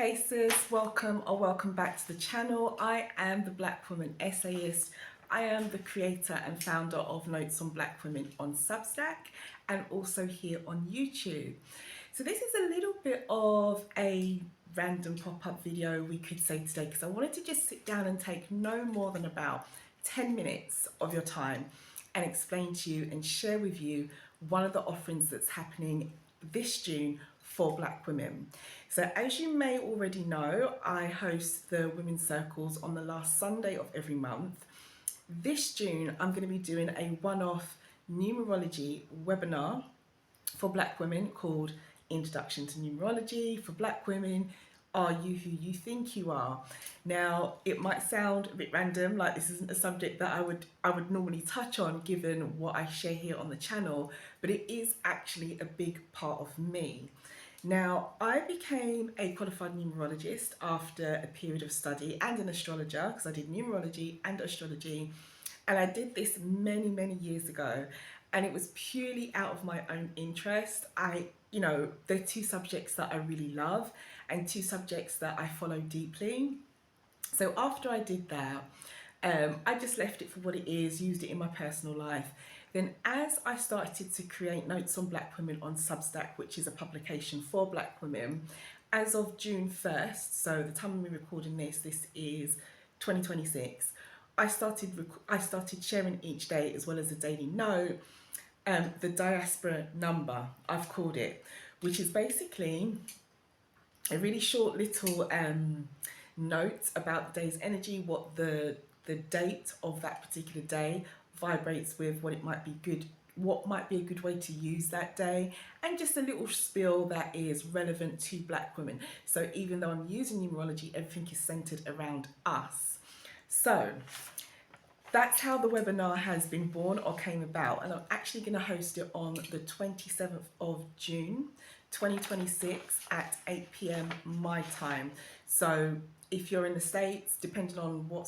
Hey sis, welcome or welcome back to the channel. I am the Black Woman Essayist. I am the creator and founder of Notes on Black Women on Substack and also here on YouTube. So this is a little bit of a random pop-up video, we could say today, because I wanted to just sit down and take no more than about 10 minutes of your time and explain to you and share with you one of the offerings that's happening this June for Black women. So as you may already know, I host the Women's Circles on the last Sunday of every month. This June, I'm going to be doing a one-off numerology webinar for Black women called Introduction to Numerology for Black Women. Are you who you think you are? Now, it might sound a bit random, like this isn't a subject that I would normally touch on given what I share here on the channel, but it is actually a big part of me. Now, I became a qualified numerologist after a period of study and an astrologer, because I did numerology and astrology, and I did this many years ago, and it was purely out of my own interest. They're two subjects that I really love and two subjects that I follow deeply. So after I did that, I just left it for what it is, used it in my personal life. Then as I started to create Notes on Black Women on Substack, which is a publication for Black women, as of June 1st, so the time we're recording this is 2026, I started sharing each day as well as a daily note, the Diaspora number, I've called it, which is basically a really short little note about the day's energy, what the date of that particular day vibrates with, what might be a good way to use that day, and just a little spiel that is relevant to Black women. So even though I'm using numerology, everything is centered around us. So that's how the webinar has been born or came about, and I'm actually going to host it on the 27th of June 2026 at 8 p.m. my time. So if you're in the States, depending on what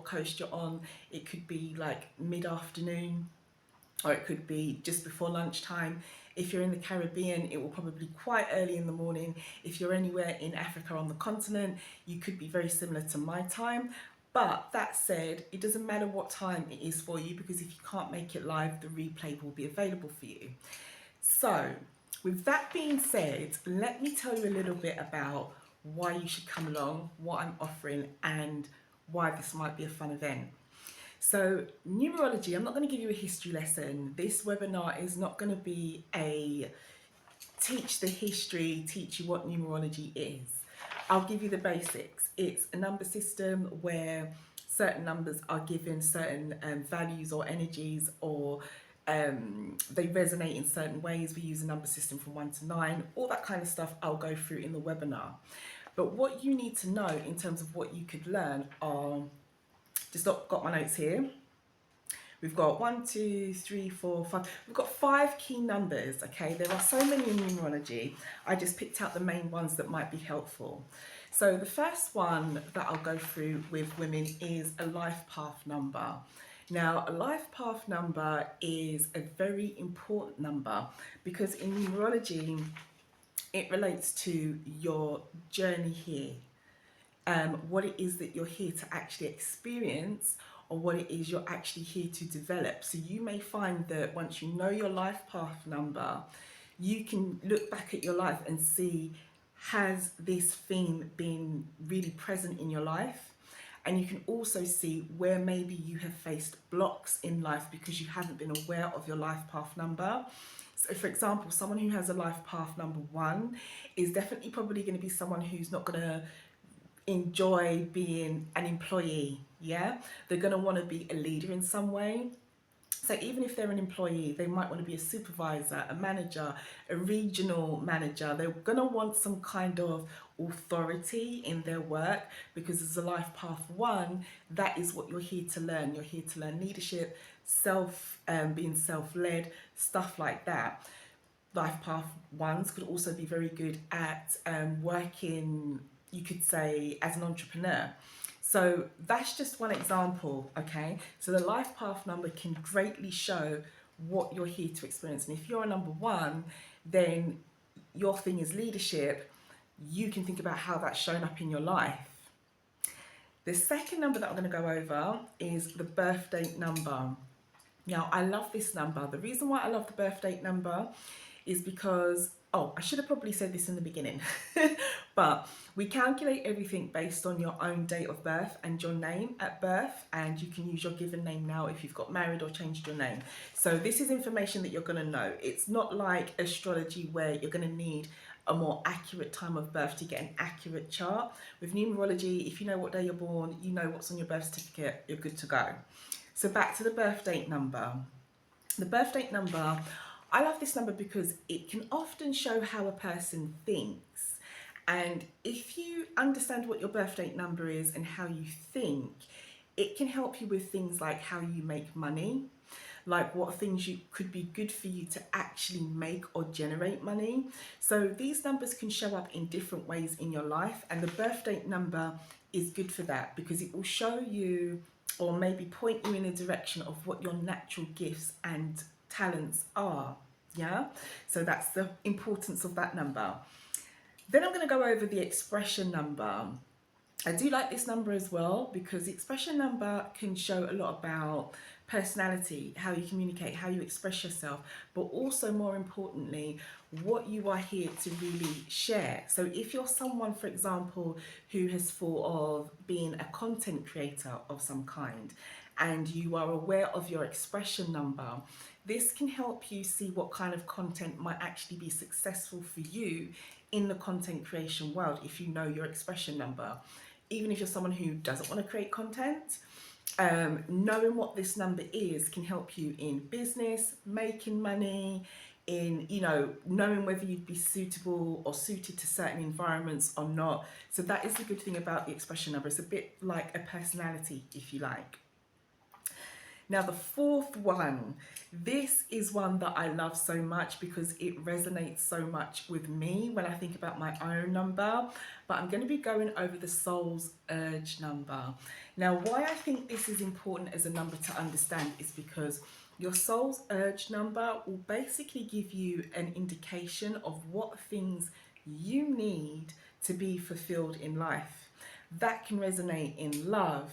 coast you're on, it could be like mid-afternoon or it could be just before lunchtime. If you're in the Caribbean, it will probably be quite early in the morning. If you're anywhere in Africa on the continent, you could be very similar to my time. But that said, it doesn't matter what time it is for you, because if you can't make it live, the replay will be available for you. So with that being said, let me tell you a little bit about why you should come along, what I'm offering, and why this might be a fun event. So numerology, I'm not going to give you a history lesson. This webinar is not going to be a teach the history, teach you what numerology is. I'll give you the basics. It's a number system where certain numbers are given certain values or energies, or they resonate in certain ways. We use a number system from 1 to 9, all that kind of stuff I'll go through in the webinar. But what you need to know in terms of what you could learn are, just got my notes here. We've got 1, 2, 3, 4, 5. We've got 5 key numbers, okay? There are so many in numerology. I just picked out the main ones that might be helpful. So the first one that I'll go through with women is a life path number. Now, a life path number is a very important number because in numerology, it relates to your journey here, what it is that you're here to actually experience, or what it is you're actually here to develop. So you may find that once you know your life path number, you can look back at your life and see, has this theme been really present in your life? And you can also see where maybe you have faced blocks in life because you haven't been aware of your life path number. So for example, someone who has a life path number 1 is definitely probably going to be someone who's not going to enjoy being an employee. Yeah, they're going to want to be a leader in some way. So even if they're an employee, they might want to be a supervisor, a manager, a regional manager. They're going to want some kind of authority in their work, because as a life path 1, that is what you're here to learn. You're here to learn leadership, being self-led, stuff like that. Life path 1s could also be very good at working, you could say, as an entrepreneur. So that's just one example, okay? So the life path number can greatly show what you're here to experience. And if you're a number 1, then your thing is leadership. you can think about how that's shown up in your life. The second number that I'm going to go over is the birth date number. Now, I love this number. The reason why I love the birth date number is because, oh, I should have probably said this in the beginning, but we calculate everything based on your own date of birth and your name at birth, and you can use your given name now if you've got married or changed your name. So this is information that you're going to know. It's not like astrology where you're going to need a more accurate time of birth to get an accurate chart. With numerology, if you know what day you're born, you know what's on your birth certificate, you're good to go. So back to the birth date number. The birth date number, I love this number because it can often show how a person thinks. And if you understand what your birth date number is and how you think, it can help you with things like how you make money, like what things you could be good for you to actually make or generate money. So these numbers can show up in different ways in your life, and the birth date number is good for that because it will show you or maybe point you in a direction of what your natural gifts and talents are. Yeah, so that's the importance of that number. Then I'm going to go over the expression number. I do like this number as well because the expression number can show a lot about personality, how you communicate, how you express yourself, but also more importantly, what you are here to really share. So if you're someone, for example, who has thought of being a content creator of some kind, and you are aware of your expression number, this can help you see what kind of content might actually be successful for you in the content creation world if you know your expression number. Even if you're someone who doesn't want to create content, knowing what this number is can help you in business, making money, in, you know, knowing whether you'd be suitable or suited to certain environments or not. So that is the good thing about the expression number. It's a bit like a personality, if you like. Now, the fourth one, this is one that I love so much because it resonates so much with me when I think about my own number, but I'm going to be going over the soul's urge number. Now, why I think this is important as a number to understand is because your soul's urge number will basically give you an indication of what things you need to be fulfilled in life. That can resonate in love,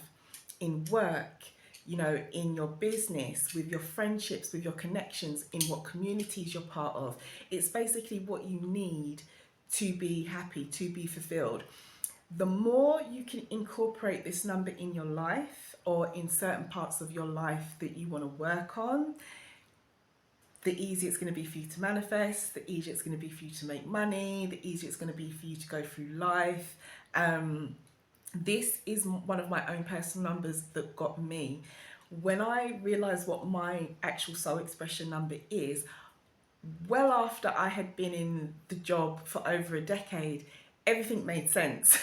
in work, you know, in your business, with your friendships, with your connections, in what communities you're part of. It's basically what you need to be happy, to be fulfilled. The more you can incorporate this number in your life or in certain parts of your life that you want to work on, the easier it's going to be for you to manifest, the easier it's going to be for you to make money, the easier it's going to be for you to go through life. This is one of my own personal numbers that got me. When I realised what my actual soul expression number is, well after I had been in the job for over a decade, everything made sense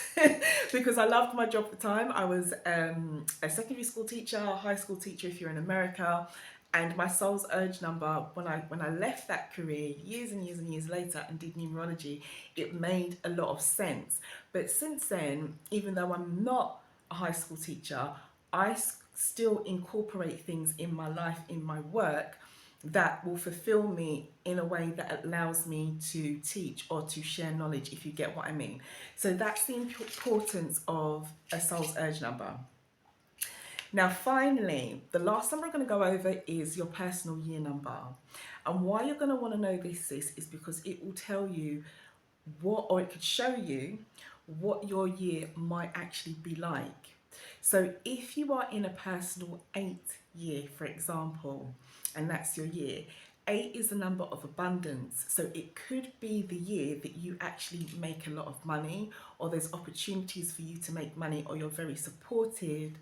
because I loved my job at the time. I was a secondary school teacher, high school teacher if you're in America, and my soul's urge number, when I left that career years and years and years later and did numerology, it made a lot of sense. But since then, even though I'm not a high school teacher, I still incorporate things in my life, in my work, that will fulfill me in a way that allows me to teach or to share knowledge, if you get what I mean. So that's the importance of a soul's urge number. Now, finally, the last number I'm going to go over is your personal year number. And why you're going to want to know this is because it will tell you what, or it could show you what your year might actually be like. So if you are in a personal 8 year, for example, and that's your year, 8 is the number of abundance. So it could be the year that you actually make a lot of money, or there's opportunities for you to make money, or you're very supported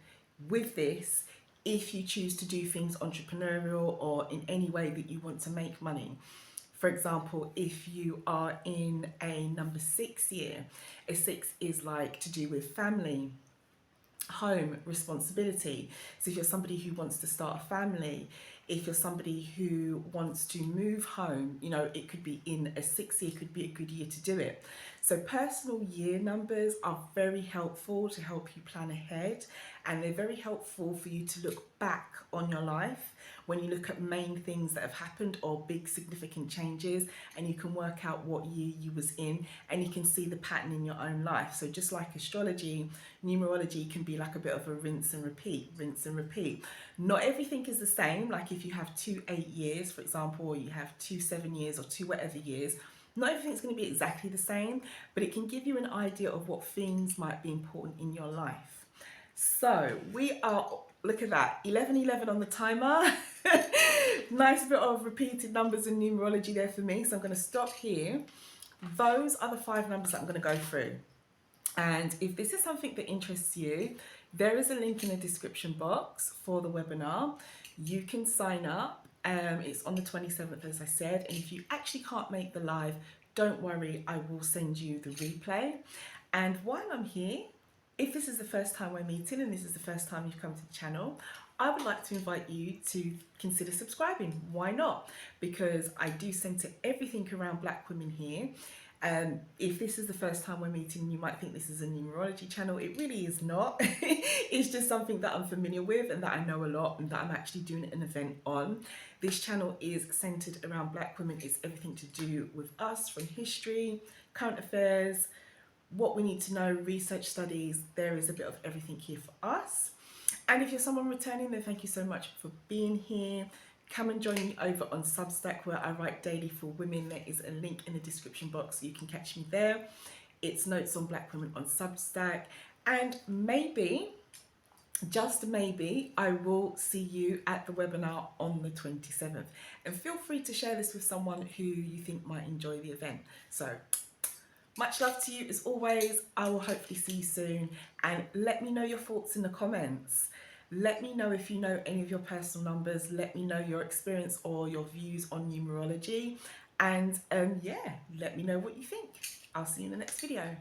with this if you choose to do things entrepreneurial or in any way that you want to make money. For example, if you are in a number 6 year, a 6 is like to do with family, home, responsibility. So if you're somebody who wants to start a family, if you're somebody who wants to move home, you know, it could be in a 6 year, could be a good year to do it. So personal year numbers are very helpful to help you plan ahead, and they're very helpful for you to look back on your life when you look at main things that have happened or big significant changes, and you can work out what year you was in, and you can see the pattern in your own life. So just like astrology, numerology can be like a bit of a rinse and repeat, rinse and repeat. Not everything is the same. Like if you have 2 8 years, for example, or you have 2 7 years or 2 whatever years, not everything's going to be exactly the same, but it can give you an idea of what things might be important in your life. So we are, look at that, 11:11 on the timer. Nice bit of repeated numbers in numerology there for me. So I'm going to stop here. Those are the 5 numbers that I'm going to go through. And if this is something that interests you, there is a link in the description box for the webinar. You can sign up. It's on the 27th, as I said. And if you actually can't make the live, don't worry, I will send you the replay. And while I'm here, if this is the first time we're meeting and this is the first time you've come to the channel, I would like to invite you to consider subscribing. Why not? Because I do centre everything around Black women here. If this is the first time we're meeting, you might think this is a numerology channel. It really is not. It's just something that I'm familiar with and that I know a lot and that I'm actually doing an event on. This channel is centered around Black women. It's everything to do with us, from history, current affairs, what we need to know, research studies. There is a bit of everything here for us. And if you're someone returning, then thank you so much for being here. Come and join me over on Substack, where I write daily for women. There is a link in the description box, so you can catch me there. It's Notes on Black Women on Substack. And maybe, just maybe, I will see you at the webinar on the 27th. And feel free to share this with someone who you think might enjoy the event. So much love to you as always. I will hopefully see you soon. And let me know your thoughts in the comments. Let me know if you know any of your personal numbers. Let me know your experience or your views on numerology. And yeah, let me know what you think. I'll see you in the next video.